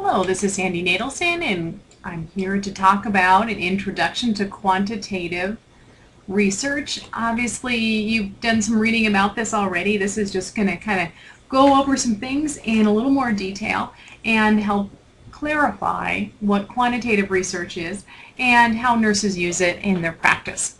Hello, this is Sandy Nadelson, and I'm here to talk about an introduction to quantitative research. Obviously, you've done some reading about this already. This is just going to kind of go over some things in a little more detail and help clarify what quantitative research is and how nurses use it in their practice.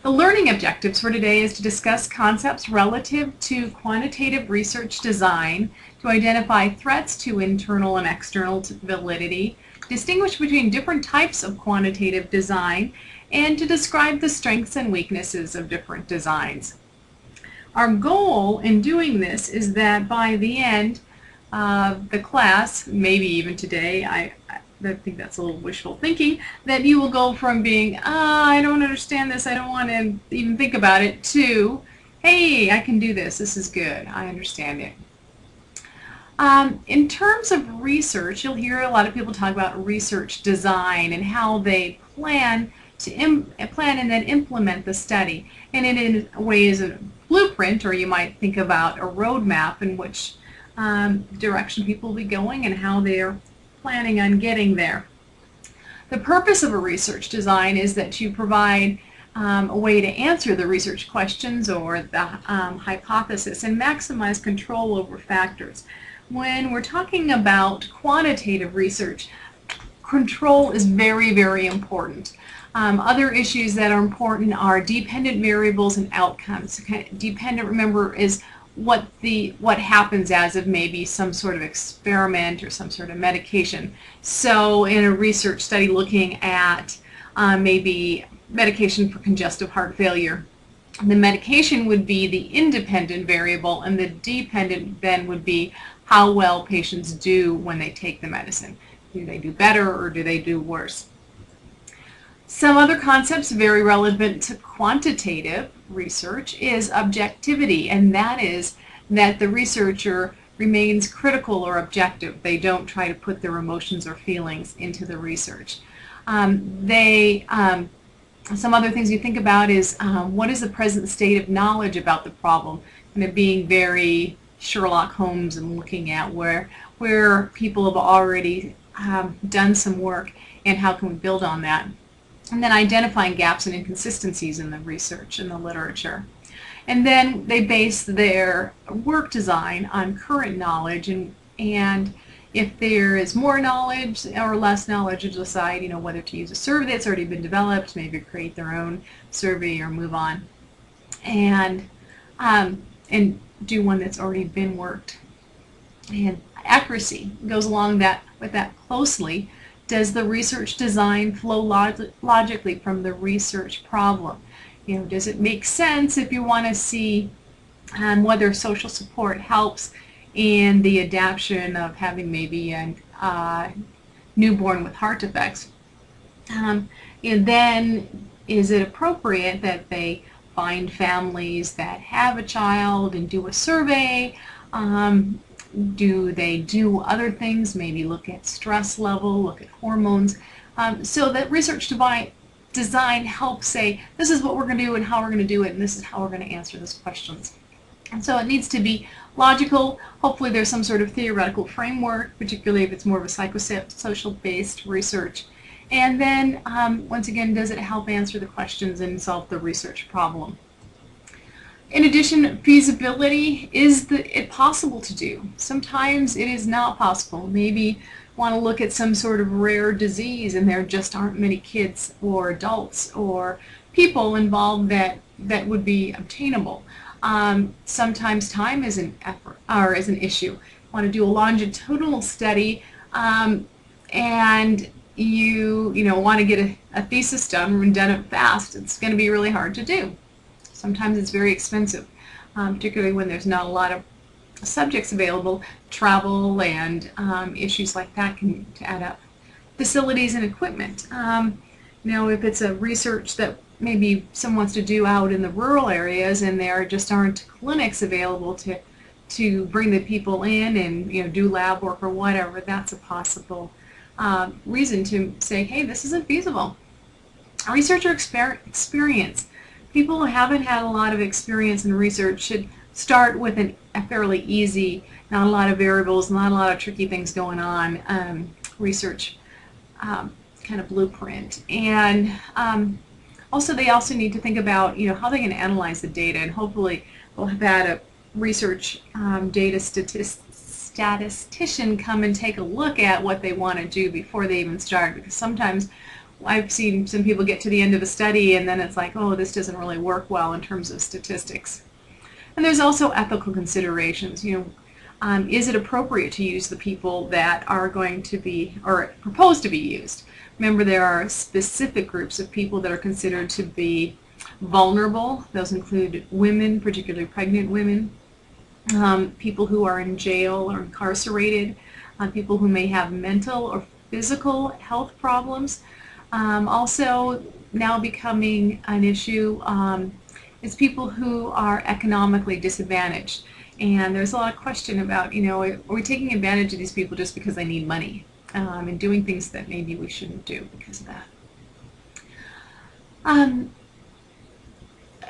The learning objectives for today is to discuss concepts relative to quantitative research design, to identify threats to internal and external validity, distinguish between different types of quantitative design, and to describe the strengths and weaknesses of different designs. Our goal in doing this is that by the end of the class, maybe even today, I think that's a little wishful thinking, that you will go from being, I don't understand this, I don't want to even think about it, to, hey, I can do this, this is good, I understand it. In terms of research, you'll hear a lot of people talk about research design and how they plan and then implement the study. And it in a way is a blueprint, or you might think about a roadmap in which direction people will be going and how they're planning on getting there. The purpose of a research design is that you provide a way to answer the research questions or the hypothesis and maximize control over factors. When we're talking about quantitative research, control is very, very important. Other issues that are important are dependent variables and outcomes. Dependent, remember, is what happens as of maybe some sort of experiment or some sort of medication. So in a research study looking at maybe medication for congestive heart failure, the medication would be the independent variable, and the dependent then would be how well patients do when they take the medicine. Do they do better or do they do worse? Some other concepts very relevant to quantitative research is objectivity, and that is that the researcher remains critical or objective. They don't try to put their emotions or feelings into the research. Some other things you think about is what is the present state of knowledge about the problem, and it being very Sherlock Holmes and looking at where people have already done some work and how can we build on that. And then identifying gaps and inconsistencies in the research and the literature. And then they base their work design on current knowledge, and if there is more knowledge or less knowledge, to decide, whether to use a survey that's already been developed, maybe create their own survey or move on, and do one that's already been worked. And accuracy goes along with that closely. Does the research design flow logically from the research problem? Does it make sense if you want to see whether social support helps in the adaptation of having maybe a newborn with heart defects? And then is it appropriate that they find families that have a child and do a survey? Do they do other things, maybe look at stress level, look at hormones? So that research design helps say, this is what we're going to do and how we're going to do it, and this is how we're going to answer those questions. And so it needs to be logical. Hopefully there's some sort of theoretical framework, particularly if it's more of a psychosocial-based research. And then, once again, does it help answer the questions and solve the research problem? In addition, feasibility, is it possible to do? Sometimes it is not possible. Maybe want to look at some sort of rare disease and there just aren't many kids or adults or people involved that would be obtainable. Sometimes time is an issue. Want to do a longitudinal study and you want to get a thesis done and done it fast. It's going to be really hard to do. Sometimes it's very expensive, particularly when there's not a lot of subjects available. Travel and issues like that can add up. Facilities and equipment. If it's a research that maybe someone wants to do out in the rural areas and there just aren't clinics available to bring the people in and do lab work or whatever, that's a possible reason to say, hey, this isn't feasible. Researcher experience. People who haven't had a lot of experience in research should start with a fairly easy, not a lot of variables, not a lot of tricky things going on, research kind of blueprint. And also they also need to think about, how they can analyze the data, and hopefully we'll have had a research data statistician come and take a look at what they want to do before they even start, because sometimes I've seen some people get to the end of a study and then it's like, oh, this doesn't really work well in terms of statistics. And there's also ethical considerations. Is it appropriate to use the people that are going to be, or proposed to be used? Remember, there are specific groups of people that are considered to be vulnerable. Those include women, particularly pregnant women, people who are in jail or incarcerated, people who may have mental or physical health problems. Also, now becoming an issue is people who are economically disadvantaged. And there's a lot of question about, are we taking advantage of these people just because they need money, and doing things that maybe we shouldn't do because of that.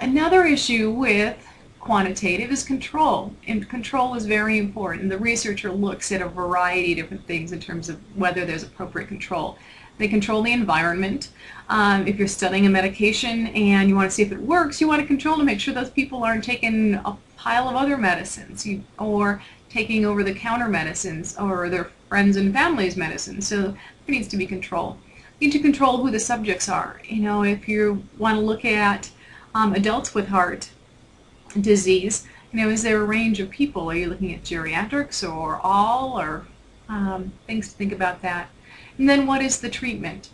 Another issue with quantitative is control, and control is very important. The researcher looks at a variety of different things in terms of whether there's appropriate control. They control the environment. If you're studying a medication and you want to see if it works, you want to control to make sure those people aren't taking a pile of other medicines or taking over-the-counter medicines or their friends and family's medicines. So there needs to be control. You need to control who the subjects are. If you want to look at adults with heart disease, is there a range of people? Are you looking at geriatrics or all, or things to think about that? And then what is the treatment?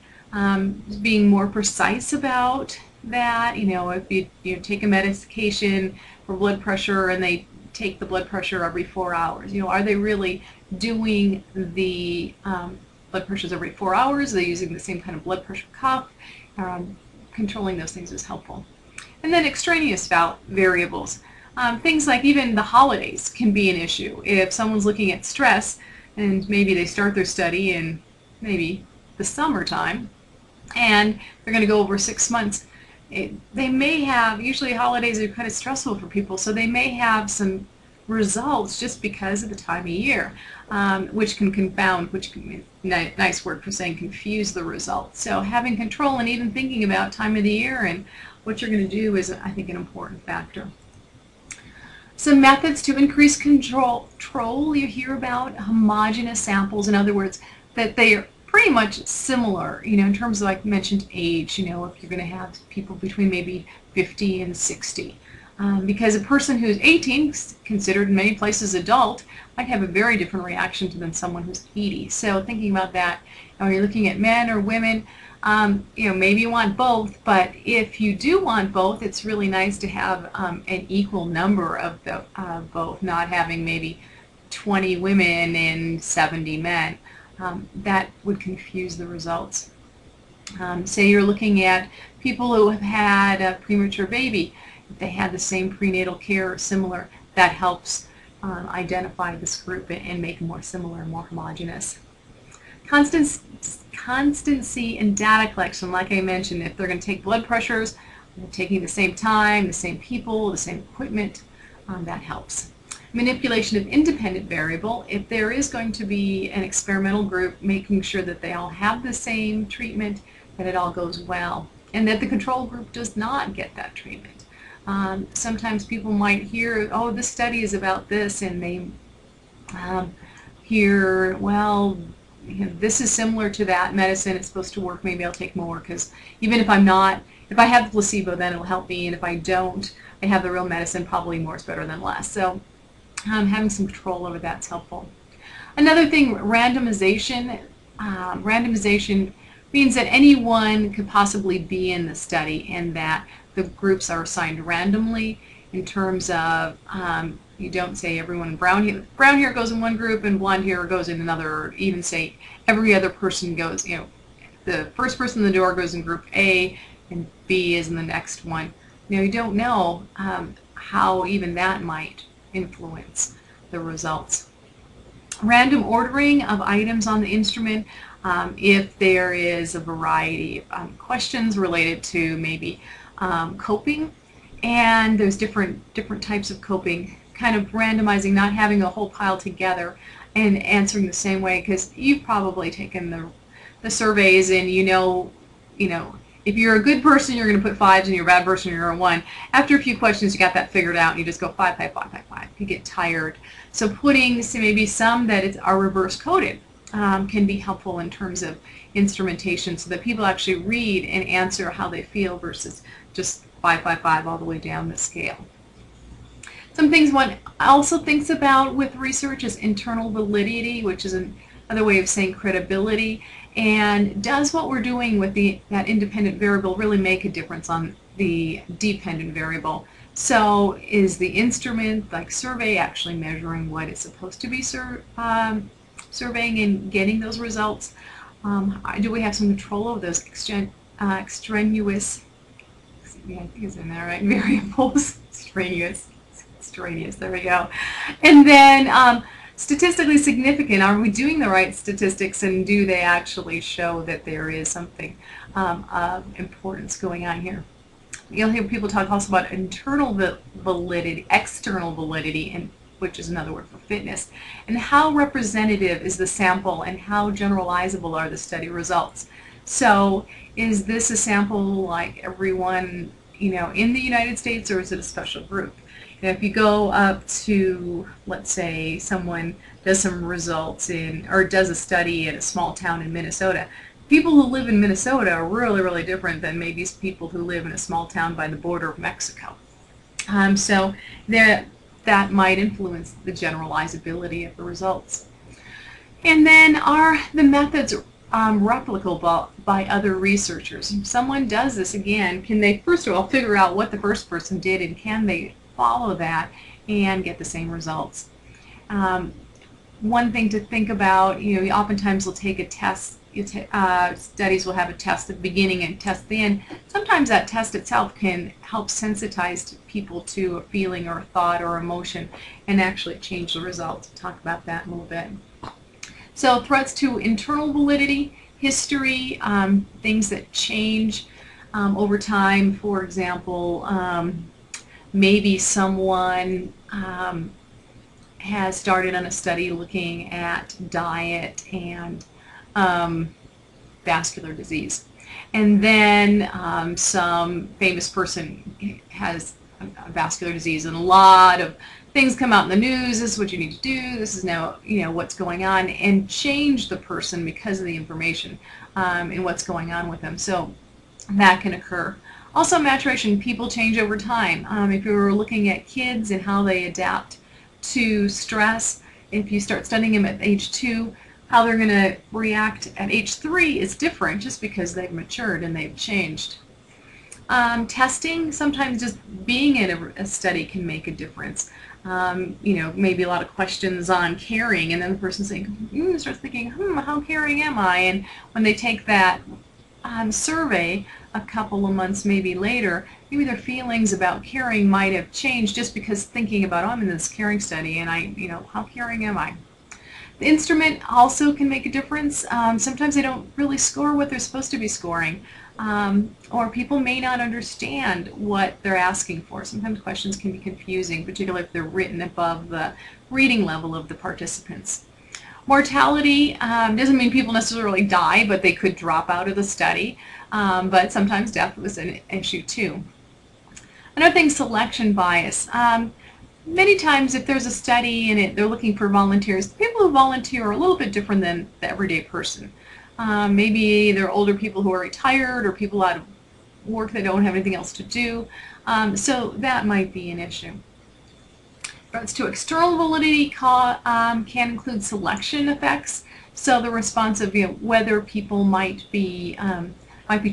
Being more precise about that. If you take a medication for blood pressure and they take the blood pressure every 4 hours, are they really doing the blood pressures every 4 hours? Are they using the same kind of blood pressure cuff? Controlling those things is helpful. And then extraneous variables. Things like even the holidays can be an issue. If someone's looking at stress and maybe they start their study in maybe the summertime and they're going to go over 6 months, they may have, usually holidays are kind of stressful for people, so they may have some results just because of the time of year, which can confound, nice word for saying confuse the results. So having control and even thinking about time of the year and what you're going to do is, I think, an important factor. Some methods to increase control. You hear about homogeneous samples. In other words, that they are pretty much similar, in terms of, like I mentioned, age, if you're going to have people between maybe 50 and 60. Because a person who's 18, considered in many places adult, might have a very different reaction to than someone who's 80. So thinking about that, when you're looking at men or women, maybe you want both, but if you do want both, it's really nice to have an equal number of both, not having maybe 20 women and 70 men. That would confuse the results. Say you're looking at people who have had a premature baby. If they had the same prenatal care or similar, that helps identify this group and make them more similar, more homogeneous. Constancy in data collection, like I mentioned, if they're going to take blood pressures, taking the same time, the same people, the same equipment, that helps. Manipulation of independent variable, if there is going to be an experimental group, making sure that they all have the same treatment, that it all goes well, and that the control group does not get that treatment. Sometimes people might hear, oh, this study is about this, and they hear, well, this is similar to that medicine, it's supposed to work, maybe I'll take more, because even if I have the placebo, then it'll help me, and if I don't, I have the real medicine, probably more is better than less. So having some control over that's helpful. Another thing, randomization. Randomization means that anyone could possibly be in the study and that the groups are assigned randomly in terms of you don't say everyone brown hair goes in one group and blonde hair goes in another, or even say every other person goes, the first person in the door goes in group A and B is in the next one. You don't know how even that might influence the results. Random ordering of items on the instrument, if there is a variety of questions related to maybe coping, and there's different types of coping. kind of randomizing, not having a whole pile together and answering the same way, because you've probably taken the surveys and you know, if you're a good person, you're going to put 5s, and you're a bad person, you're a 1. After a few questions, you got that figured out, and you just go 5, 5, 5, 5, 5. You get tired. So putting maybe some that are reverse coded can be helpful in terms of instrumentation, so that people actually read and answer how they feel versus just 5, 5, 5 all the way down the scale. Some things one also thinks about with research is internal validity, which is another way of saying credibility. And does what we're doing with that independent variable really make a difference on the dependent variable? So is the instrument, like survey, actually measuring what it's supposed to be surveying and getting those results? Do we have some control over those extraneous, yeah, I think it's in there, right, variables, extraneous, there we go. And then statistically significant, are we doing the right statistics, and do they actually show that there is something of importance going on here? You'll hear people talk also about internal validity, external validity, and which is another word for fitness, and how representative is the sample and how generalizable are the study results. So is this a sample like everyone, in the United States, or is it a special group? If you go up to, let's say, someone does some results or does a study in a small town in Minnesota, people who live in Minnesota are really, really different than maybe people who live in a small town by the border of Mexico. So that might influence the generalizability of the results. And then are the methods replicable by other researchers? If someone does this again, can they first of all figure out what the first person did, and can they follow that and get the same results? One thing to think about, you oftentimes will take a test. Studies will have a test at the beginning and test at the end. Sometimes that test itself can help sensitize people to a feeling or a thought or emotion and actually change the results. We'll talk about that in a little bit. So threats to internal validity, history, things that change over time. For example, maybe someone has started on a study looking at diet and vascular disease, and then some famous person has a vascular disease, and a lot of things come out in the news. This is what you need to do. This is now, what's going on, and change the person because of the information and what's going on with them. So that can occur. Also, maturation, people change over time. If you were looking at kids and how they adapt to stress, if you start studying them at age 2, how they're going to react at age 3 is different, just because they've matured and they've changed. Testing, sometimes just being in a study can make a difference. Maybe a lot of questions on caring, and then the person saying, starts thinking, how caring am I? And when they take that survey a couple of months maybe later, maybe their feelings about caring might have changed, just because thinking about, I'm in this caring study, and how caring am I? The instrument also can make a difference. Sometimes they don't really score what they're supposed to be scoring, or people may not understand what they're asking for. Sometimes questions can be confusing, particularly if they're written above the reading level of the participants. Mortality doesn't mean people necessarily die, but they could drop out of the study. But sometimes death was an issue too. Another thing, selection bias. Many times if there's a study and they're looking for volunteers, the people who volunteer are a little bit different than the everyday person. Maybe they're older people who are retired, or people out of work that don't have anything else to do. So that might be an issue. Threats to external validity can include selection effects. So the response of whether people might be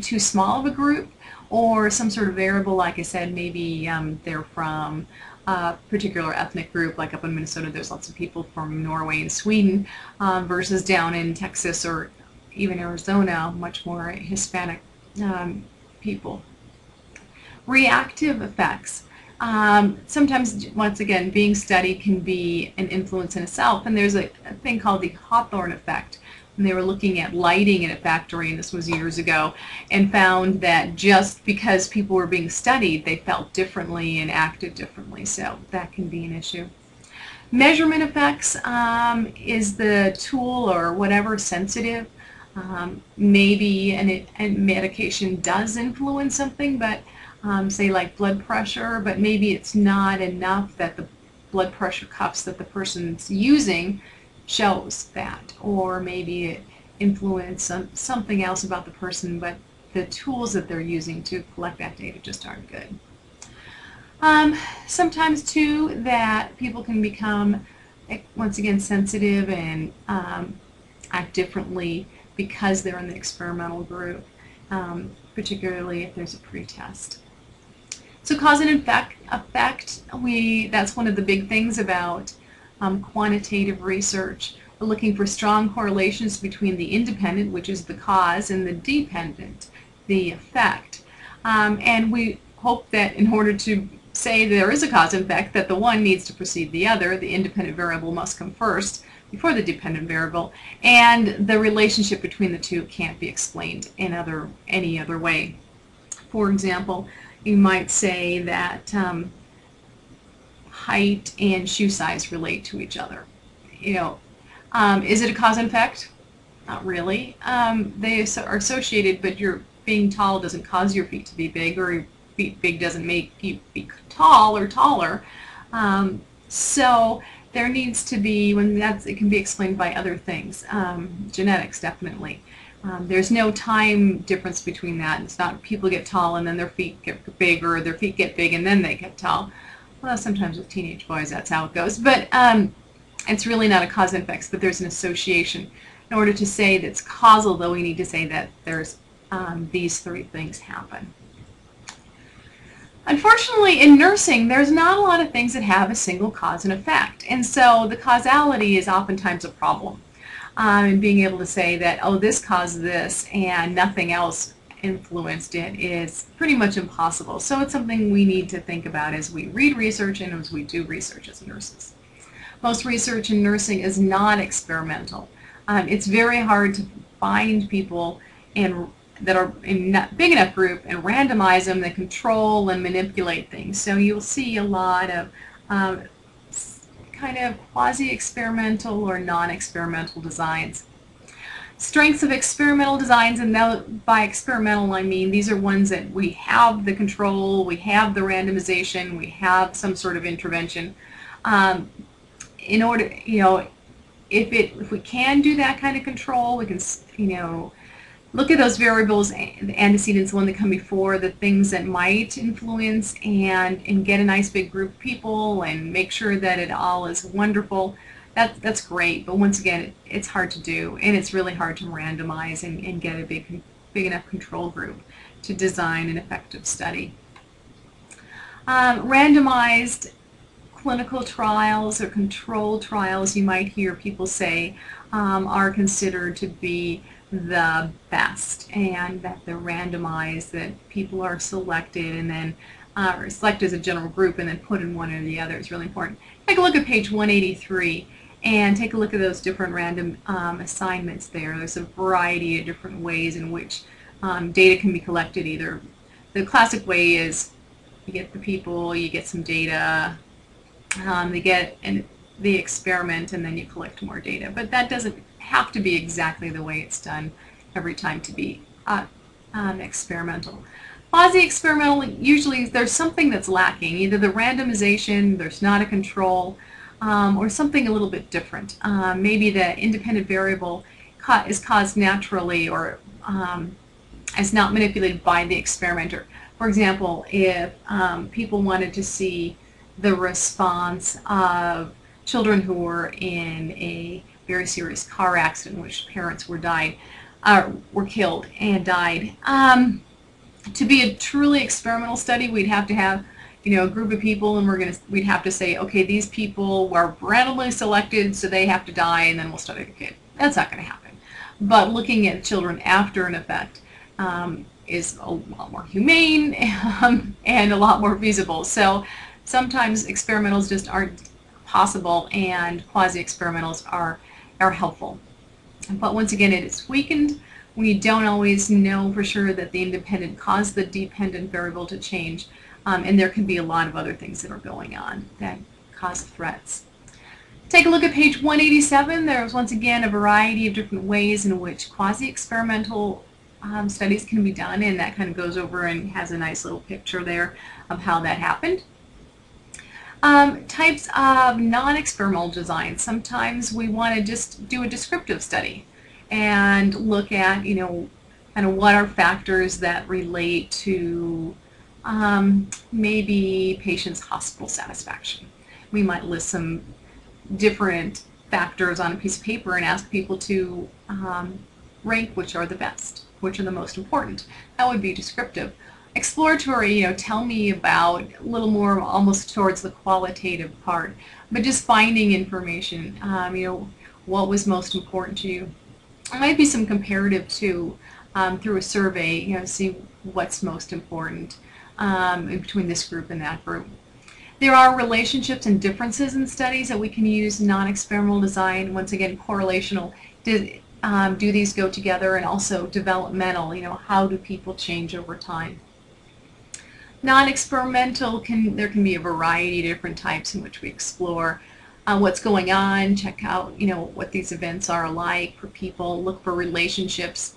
too small of a group, or some sort of variable, like I said, maybe they're from a particular ethnic group, like up in Minnesota there's lots of people from Norway and Sweden, versus down in Texas or even Arizona, much more Hispanic people. Reactive effects. Sometimes, once again, being studied can be an influence in itself, and there's a thing called the Hawthorne effect. and they were looking at lighting in a factory, and this was years ago, and found that just because people were being studied, they felt differently and acted differently, so that can be an issue. Measurement effects, is the tool or whatever sensitive? Maybe a medication does influence something, but say like blood pressure, but maybe it's not enough that the blood pressure cuffs that the person's using shows that, or maybe it influences something else about the person, but the tools that they're using to collect that data just aren't good. Sometimes too that people can become, once again, sensitive and act differently because they're in the experimental group, particularly if there's a pretest. So cause and effect, that's one of the big things about quantitative research. We're looking for strong correlations between the independent, which is the cause, and the dependent, the effect. And we hope that in order to say there is a cause and effect, that the one needs to precede the other. The independent variable must come first before the dependent variable, and the relationship between the two can't be explained in any other way. For example, you might say that height and shoe size relate to each other. You know, is it a cause and effect? Not really. They are associated, but your being tall doesn't cause your feet to be big, or your feet big doesn't make you be tall or taller. So there needs to be, it can be explained by other things. Genetics, definitely. There's no time difference between that. It's not people get tall and then their feet get big, or their feet get big and then they get tall. Well, sometimes with teenage boys that's how it goes. But it's really not a cause and effect, but there's an association. In order to say that's causal, though, we need to say that there's these three things happen. Unfortunately, in nursing, there's not a lot of things that have a single cause and effect. And so the causality is oftentimes a problem. And being able to say that, oh, this caused this and nothing else influenced it is pretty much impossible. So it's something we need to think about as we read research and as we do research as nurses. Most research in nursing is not experimental. It's very hard to find people that are in a big enough group and randomize them that control and manipulate things. So you'll see a lot of kind of quasi-experimental or non-experimental designs. Strengths of experimental designs, and by experimental I mean these are ones that we have the control, we have the randomization, we have some sort of intervention. In order, if we can do that kind of control, we can, look at those variables, the antecedents, the one that come before, the things that might influence, and get a nice big group of people and make sure that it all is wonderful. That's great, but once again, it's hard to do, and it's really hard to randomize and get a big enough control group to design an effective study. Randomized clinical trials or controlled trials, you might hear people say, are considered to be the best, and that they're randomized, that people are selected and then selected as a general group and then put in one or the other. It's really important. Take a look at page 183 and take a look at those different random assignments there. There's a variety of different ways in which data can be collected. Either the classic way is you get the people, you get some data, they get the experiment, and then you collect more data. But that doesn't have to be exactly the way it's done every time to be experimental. Quasi-experimental, usually there's something that's lacking. Either the randomization, there's not a control, or something a little bit different. Maybe the independent variable is caused naturally or is not manipulated by the experimenter. For example, if people wanted to see the response of children who were in a very serious car accident in which parents were killed and died. To be a truly experimental study, we'd have to have a group of people, and we'd have to say, okay, these people were randomly selected, so they have to die, and then we'll study the kid. That's not going to happen. But looking at children after an effect is a lot more humane and a lot more feasible. So sometimes experimentals just aren't possible, and quasi-experimentals are helpful. But once again, it is weakened when you don't always know for sure that the independent caused the dependent variable to change, and there can be a lot of other things that are going on that cause threats. Take a look at page 187. There's once again a variety of different ways in which quasi-experimental studies can be done, and that kind of goes over and has a nice little picture there of how that happened. Types of non-experimental design. Sometimes we want to just do a descriptive study and look at, kind of what are factors that relate to maybe patients' hospital satisfaction. We might list some different factors on a piece of paper and ask people to rank which are the best, which are the most important. That would be descriptive. Exploratory, tell me about a little more almost towards the qualitative part, but just finding information, what was most important to you. There might be some comparative too, through a survey, see what's most important between this group and that group. There are relationships and differences in studies that we can use in non-experimental design. Once again, correlational. Do these go together? And also developmental, how do people change over time? Non-experimental, there can be a variety of different types in which we explore what's going on, check out, what these events are like for people, look for relationships.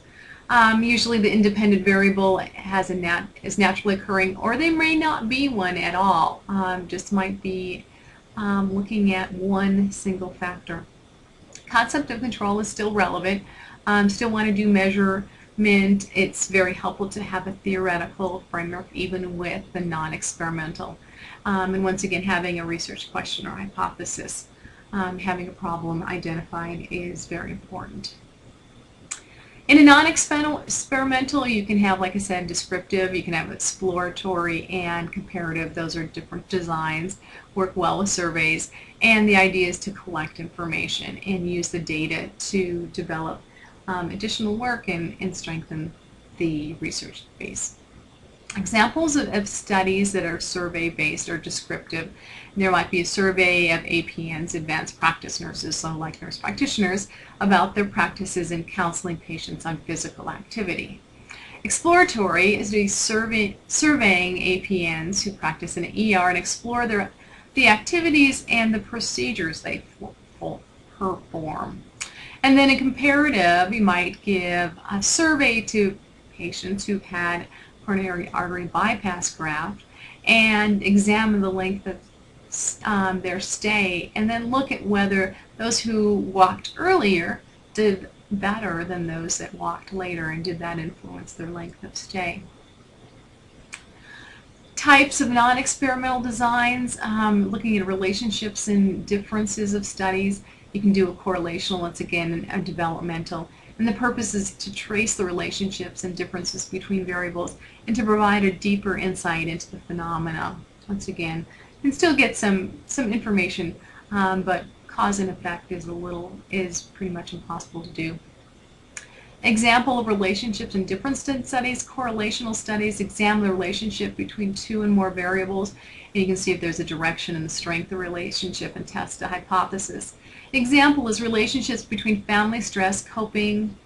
Usually the independent variable is naturally occurring, or they may not be one at all. Just might be looking at one single factor. Concept of control is still relevant. Still want to do measurement. It's very helpful to have a theoretical framework even with the non-experimental. And once again, having a research question or hypothesis, having a problem identified is very important. In a non-experimental, you can have, like I said, descriptive, you can have exploratory and comparative. Those are different designs, work well with surveys, and the idea is to collect information and use the data to develop additional work and strengthen the research base. Examples of studies that are survey-based or descriptive. There might be a survey of APNs, advanced practice nurses, so like nurse practitioners, about their practices in counseling patients on physical activity. Exploratory is surveying APNs who practice in an ER and explore the activities and the procedures they perform. And then in comparative, you might give a survey to patients who've had coronary artery bypass graft and examine the length of their stay, and then look at whether those who walked earlier did better than those that walked later, and did that influence their length of stay. Types of non-experimental designs, looking at relationships and differences of studies. You can do a correlational, once again, a developmental. And the purpose is to trace the relationships and differences between variables and to provide a deeper insight into the phenomena. Once again, you can still get some information, but cause and effect is pretty much impossible to do. Example of relationships and difference studies. Correlational studies examine the relationship between two and more variables, and you can see if there's a direction in the strength of the relationship and test a hypothesis. Example is relationships between family stress, coping,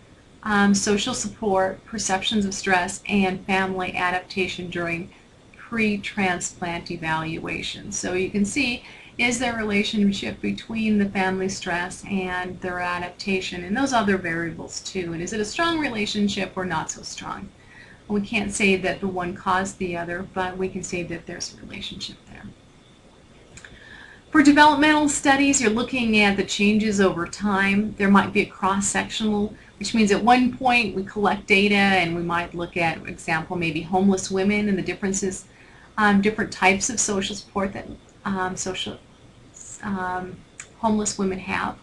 social support, perceptions of stress, and family adaptation during pre-transplant evaluation. So you can see, is there a relationship between the family stress and their adaptation and those other variables too? And is it a strong relationship or not so strong? We can't say that the one caused the other, but we can say that there's a relationship there. For developmental studies, you're looking at the changes over time. There might be a cross-sectional, which means at one point we collect data and we might look at, for example, maybe homeless women and the differences, different types of social support that homeless women have.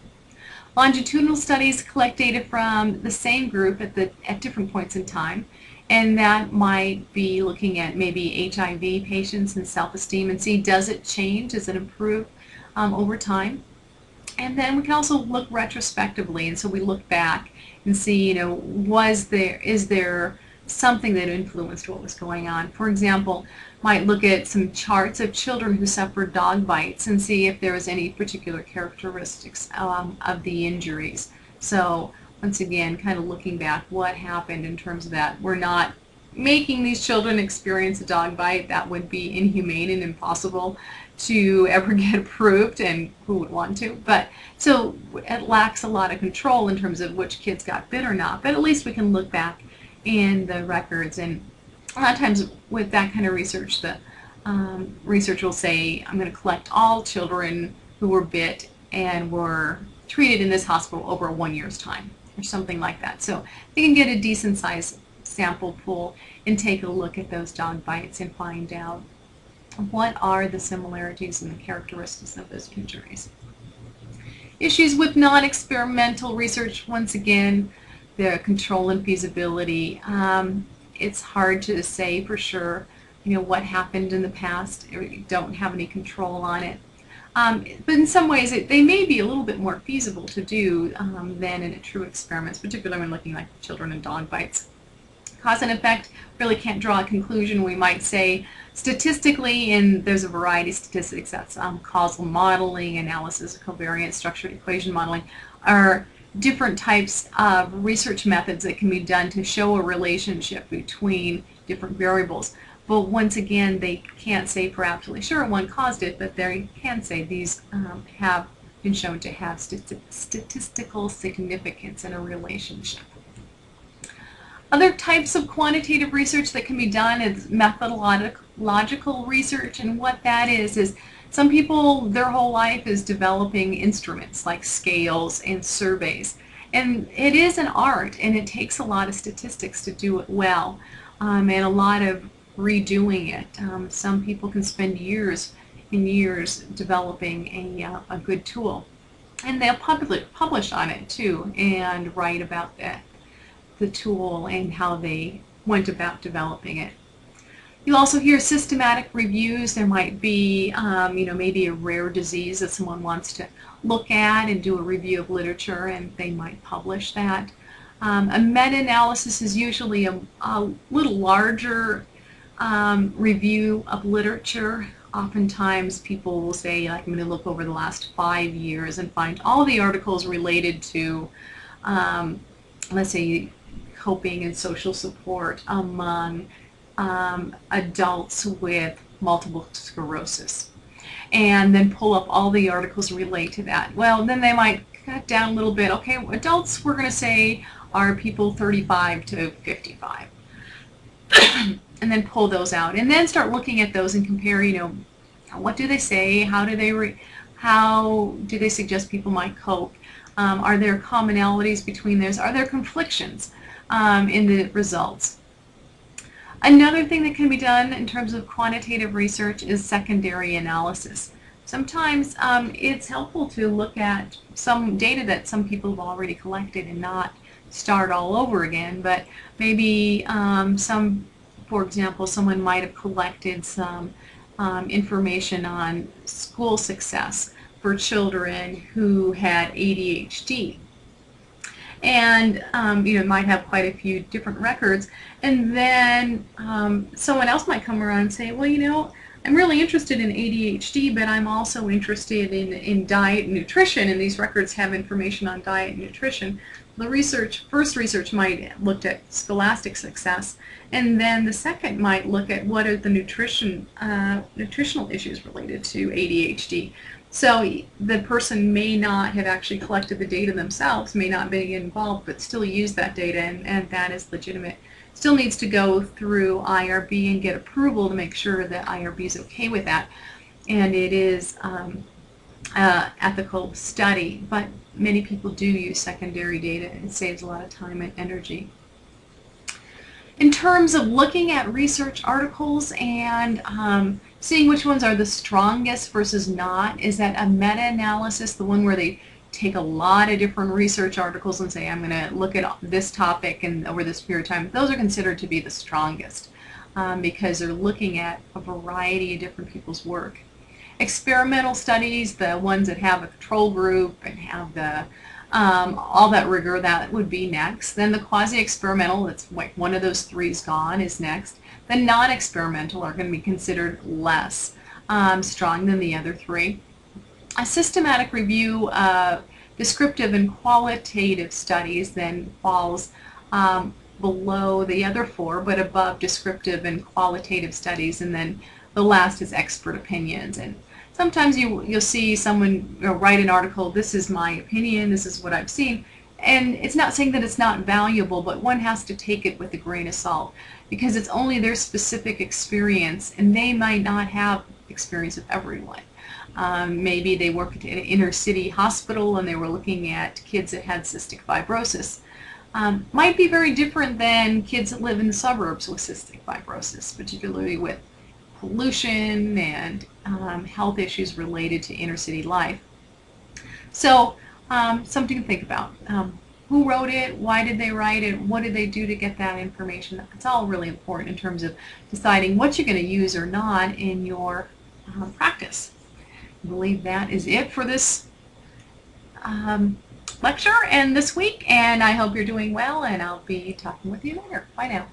Longitudinal studies collect data from the same group at different points in time, and that might be looking at maybe HIV patients and self-esteem and see, does it change, does it improve over time? And then we can also look retrospectively, and so we look back and see, is there something that influenced what was going on? For example, might look at some charts of children who suffered dog bites and see if there was any particular characteristics of the injuries. So once again, kind of looking back, what happened in terms of that. We're not making these children experience a dog bite. That would be inhumane and impossible to ever get approved, and who would want to? But so it lacks a lot of control in terms of which kids got bit or not, but at least we can look back in the records. And a lot of times with that kind of research, the research will say, I'm going to collect all children who were bit and were treated in this hospital over 1 year's time, or something like that. So they can get a decent size sample pool and take a look at those dog bites and find out what are the similarities and the characteristics of those injuries. Issues with non-experimental research, once again, the control and feasibility. It's hard to say for sure, what happened in the past. We don't have any control on it. But in some ways, they may be a little bit more feasible to do than in a true experiment, particularly when looking like children and dog bites. Cause and effect, really can't draw a conclusion. We might say statistically, and there's a variety of statistics, that's causal modeling, analysis, covariance, structured equation modeling, are different types of research methods that can be done to show a relationship between different variables. But once again, they can't say for absolutely sure one caused it, but they can say these have been shown to have statistical significance in a relationship. Other types of quantitative research that can be done is methodological research, and what that is some people, their whole life is developing instruments like scales and surveys. And it is an art, and it takes a lot of statistics to do it well, and a lot of redoing it. Some people can spend years and years developing a good tool. And they'll publish on it too, and write about the tool and how they went about developing it. You'll also hear systematic reviews. There might be, maybe a rare disease that someone wants to look at and do a review of literature, and they might publish that. A meta-analysis is usually a little larger review of literature. Oftentimes people will say, like, I'm going to look over the last 5 years and find all the articles related to, let's say, coping and social support among adults with multiple sclerosis, and then pull up all the articles related to that. Well, then they might cut down a little bit. Okay, adults, we're going to say, are people 35 to 55. And then pull those out, and then start looking at those and compare, what do they say, how do they suggest people might cope, are there commonalities between those, are there conflictions in the results. Another thing that can be done in terms of quantitative research is secondary analysis. Sometimes it's helpful to look at some data that some people have already collected and not start all over again, but maybe for example, someone might have collected some information on school success for children who had ADHD. And might have quite a few different records, and then someone else might come around and say, well, I'm really interested in ADHD, but I'm also interested in diet and nutrition, and these records have information on diet and nutrition. The first research might have looked at scholastic success, and then the second might look at what are the nutritional issues related to ADHD. So the person may not have actually collected the data themselves, may not be involved, but still use that data, and that is legitimate. Still needs to go through IRB and get approval to make sure that IRB is okay with that. And it is ethical study, but many people do use secondary data, and it saves a lot of time and energy. In terms of looking at research articles and seeing which ones are the strongest versus not, is that a meta-analysis, the one where they take a lot of different research articles and say, I'm going to look at this topic and over this period of time, those are considered to be the strongest because they're looking at a variety of different people's work. Experimental studies, the ones that have a control group and have the all that rigor, that would be next. Then the quasi-experimental, that's like one of those three is gone, is next. The non-experimental are going to be considered less strong than the other three. A systematic review Descriptive and qualitative studies then falls below the other four, but above descriptive and qualitative studies, and then the last is expert opinions. And sometimes you'll see someone write an article, this is my opinion, this is what I've seen, and it's not saying that it's not valuable, but one has to take it with a grain of salt because it's only their specific experience, and they might not have experience with everyone. Maybe they work at an inner city hospital and they were looking at kids that had cystic fibrosis. Might be very different than kids that live in the suburbs with cystic fibrosis, particularly with pollution and health issues related to inner city life. So something to think about. Who wrote it? Why did they write it? What did they do to get that information? It's all really important in terms of deciding what you're going to use or not in your practice. I believe that is it for this lecture and this week, and I hope you're doing well, and I'll be talking with you later. Bye now.